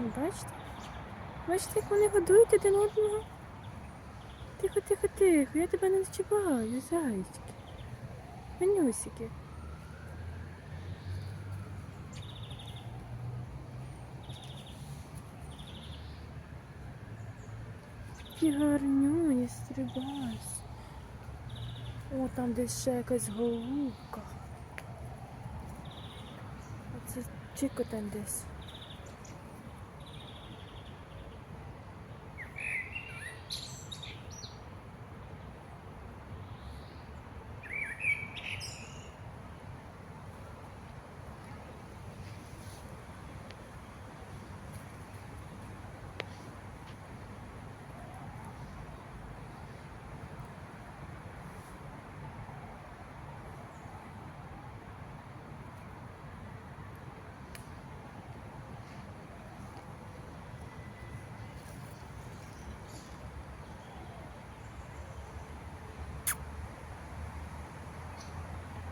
Бачите? Бачите, як вони годують один одного? Тихо, тихо, тихо, я тебе не чіпаю, зайчики. Манюсики. Які гарнюні стрибаюсь. О, там десь ще якась голубка. Оце чіко там десь.